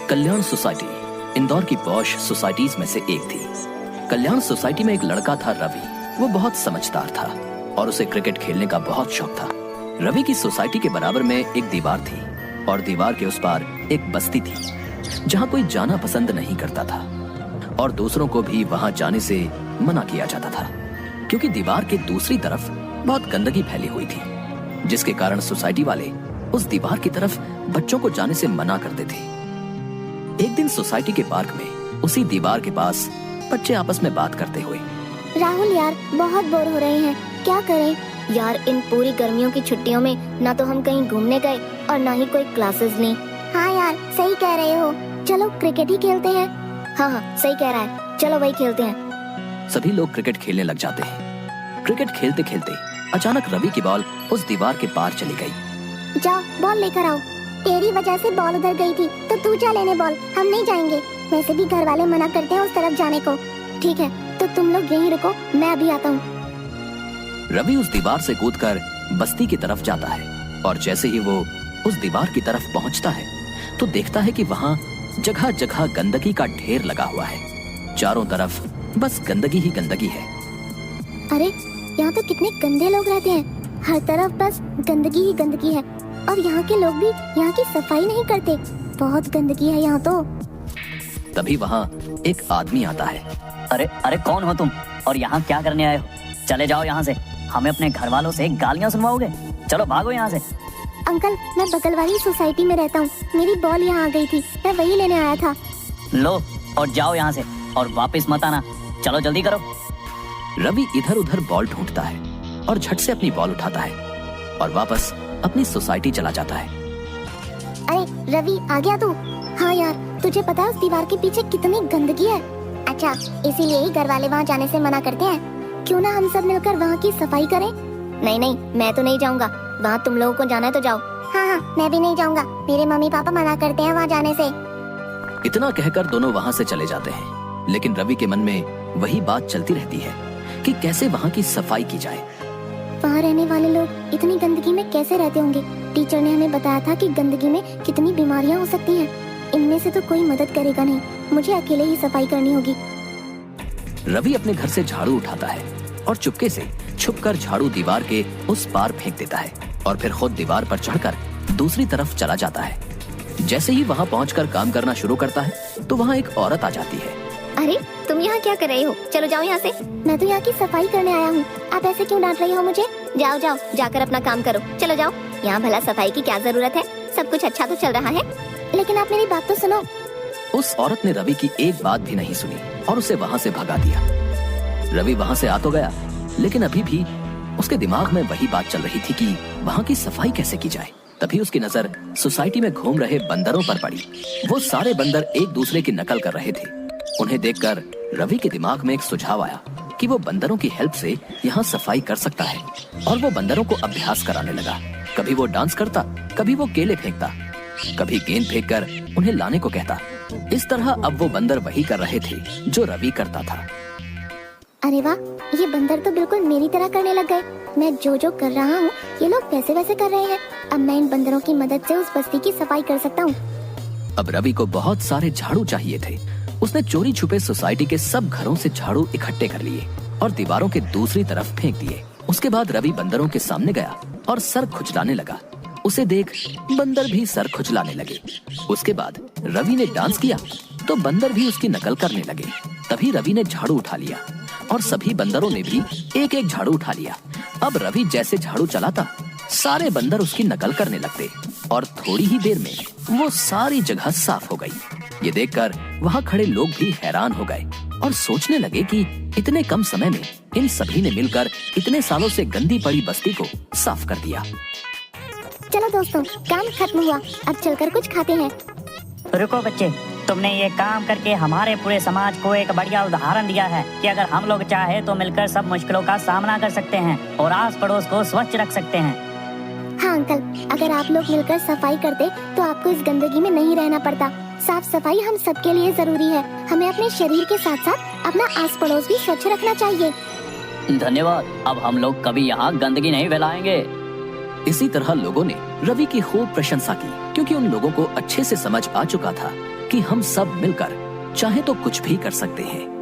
कल्याण society Indore की posh societies में से एक थी। कल्याण सोसाइटी में एक लड़का था रवि। वो बहुत समझदार था और उसे क्रिकेट खेलने का बहुत शौक था। रवि की सोसाइटी के बराबर में एक दीवार थी और दीवार के उस पार एक बस्ती थी जहाँ कोई जाना पसंद नहीं करता था और दूसरों को भी वहाँ जाने से मना किया जाता था, क्योंकि दीवार के दूसरी तरफ बहुत गंदगी फैली हुई थी, जिसके कारण सोसाइटी वाले उस दीवार की तरफ बच्चों को जाने से मना करते थे। एक दिन सोसाइटी के पार्क में उसी दीवार के पास बच्चे आपस में बात करते हुए, राहुल यार बहुत बोर हो रहे हैं, क्या करें यार। इन पूरी गर्मियों की छुट्टियों में ना तो हम कहीं घूमने गए और ना ही कोई क्लासेस ली। हाँ यार सही कह रहे हो, चलो क्रिकेट ही खेलते हैं। हाँ सही कह रहा है, चलो वही खेलते हैं। सभी लोग क्रिकेट खेलने लग जाते हैं। क्रिकेट खेलते खेलते अचानक रवि की बॉल उस दीवार के पार चली गई। जाओ बॉल लेकर आओ। तेरी वजह से बॉल उधर गई थी तो तू जा लेने बॉल, हम नहीं जाएंगे। वैसे भी घर वाले मना करते हैं उस तरफ जाने को। ठीक है तो तुम लोग यहीं रुको, मैं अभी आता हूँ। रवि उस दीवार से कूदकर बस्ती की तरफ जाता है और जैसे ही वो उस दीवार की तरफ पहुंचता है तो देखता है कि वहाँ जगह जगह गंदगी का ढेर लगा हुआ है। चारों तरफ बस गंदगी ही गंदगी है। अरे यहाँ तो कितने गंदे लोग रहते हैं, हर तरफ बस गंदगी ही गंदगी है और यहाँ के लोग भी यहाँ की सफाई नहीं करते, बहुत गंदगी है यहाँ तो। तभी वहाँ एक आदमी आता है। अरे अरे कौन हो तुम और यहाँ क्या करने आए हो? चले जाओ यहाँ से, हमें अपने घर वालों से गालियाँ सुनवाओगे? चलो भागो यहाँ से। अंकल मैं बगल वाली सोसाइटी में रहता हूँ, मेरी बॉल यहाँ आ गई थी, मैं वही लेने आया था। लो और जाओ यहाँ से और वापस मत आना, चलो जल्दी करो। रवि इधर उधर बॉल ढूंढता है और झट से अपनी बॉल उठाता है और वापस अपनी सोसाइटी चला जाता है। अरे रवि आ गया तू? हाँ यार तुझे पता है उस दीवार के पीछे कितनी गंदगी है। अच्छा इसीलिए ही घर वाले वहाँ जाने से मना करते हैं। क्यों ना हम सब मिलकर वहाँ की सफाई करें? नहीं नहीं मैं तो नहीं जाऊँगा, वहाँ तुम लोगों को जाना है तो जाओ। हाँ हाँ मैं भी नहीं जाऊँगा, मेरे मम्मी पापा मना करते हैं वहाँ जाने से। इतना कहकर दोनों वहाँ से चले जाते हैं, लेकिन रवि के मन में वही बात चलती रहती है कि कैसे वहाँ की सफाई की जाए। वहाँ रहने वाले लोग इतनी गंदगी में कैसे रहते होंगे? टीचर ने हमें बताया था कि गंदगी में कितनी बीमारियाँ हो सकती हैं। इनमें से तो कोई मदद करेगा नहीं, मुझे अकेले ही सफाई करनी होगी। रवि अपने घर से झाड़ू उठाता है और चुपके से छुपकर झाड़ू दीवार के उस पार फेंक देता है और फिर खुद दीवार पर चढ़कर दूसरी तरफ चला जाता है। जैसे ही वहाँ पहुंचकर काम करना शुरू करता है तो वहाँ एक औरत आ जाती है। अरे तुम यहाँ क्या कर रहे हो? चलो जाओ यहाँ से। मैं तो यहाँ की सफाई करने आया हूँ, आप ऐसे क्यों डांट रही हो मुझे? जाओ जाओ जाकर अपना काम करो, चलो जाओ। यहाँ भला सफाई की क्या जरूरत है, सब कुछ अच्छा तो चल रहा है। लेकिन आप मेरी बात तो सुनो। उस औरत ने रवि की एक बात भी नहीं सुनी और उसे वहाँ से भगा दिया। रवि वहाँ से आ तो गया, लेकिन अभी भी उसके दिमाग में वही बात चल रही थी कि वहाँ की सफाई कैसे की जाए। तभी उसकी नजर सोसाइटी में घूम रहे बंदरों पर पड़ी। वो सारे बंदर एक दूसरे की नकल कर रहे थे। उन्हें देखकर रवि के दिमाग में एक सुझाव आया कि वो बंदरों की हेल्प से यहाँ सफाई कर सकता है और वो बंदरों को अभ्यास कराने लगा। कभी वो डांस करता, कभी वो केले फेंकता, कभी गेंद फेंककर उन्हें लाने को कहता। इस तरह अब वो बंदर वही कर रहे थे जो रवि करता था। अरे वाह, ये बंदर तो बिल्कुल मेरी तरह करने लग गए। मैं जो जो कर रहा हूँ ये लोग वैसे वैसे कर रहे हैं। अब मैं इन बंदरों की मदद से उस बस्ती की सफाई कर सकता हूँ। अब रवि को बहुत सारे झाड़ू चाहिए थे। उसने चोरी छुपे सोसाइटी के सब घरों से झाड़ू इकट्ठे कर लिए और दीवारों के दूसरी तरफ फेंक दिए। उसके बाद रवि बंदरों के सामने गया और सर खुजलाने लगा। उसे देख बंदर भी सर खुजलाने लगे। उसके बाद रवि ने डांस किया तो बंदर भी उसकी नकल करने लगे। तभी रवि ने झाड़ू उठा लिया और सभी बंदरों ने भी एक एक झाड़ू उठा लिया। अब रवि जैसे झाड़ू चलाता सारे बंदर उसकी नकल करने लगते और थोड़ी ही देर में वो सारी जगह साफ हो गई। ये देखकर वहाँ खड़े लोग भी हैरान हो गए और सोचने लगे कि इतने कम समय में इन सभी ने मिलकर इतने सालों से गंदी पड़ी बस्ती को साफ कर दिया। चलो दोस्तों काम खत्म हुआ, अब चलकर कुछ खाते हैं। रुको बच्चे, तुमने ये काम करके हमारे पूरे समाज को एक बढ़िया उदाहरण दिया है कि अगर हम लोग चाहे तो मिलकर सब मुश्किलों का सामना कर सकते हैं और आस पड़ोस को स्वच्छ रख सकते हैं। हाँ अंकल, अगर आप लोग मिलकर सफाई करते तो आपको इस गंदगी में नहीं रहना पड़ता। साफ सफाई हम सबके लिए जरूरी है। हमें अपने शरीर के साथ साथ अपना आस पड़ोस भी स्वच्छ रखना चाहिए। धन्यवाद, अब हम लोग कभी यहाँ गंदगी नहीं फैलाएंगे। इसी तरह लोगों ने रवि की खूब प्रशंसा की, क्योंकि उन लोगों को अच्छे से समझ आ चुका था कि कि हम सब मिलकर चाहे तो कुछ भी कर सकते हैं।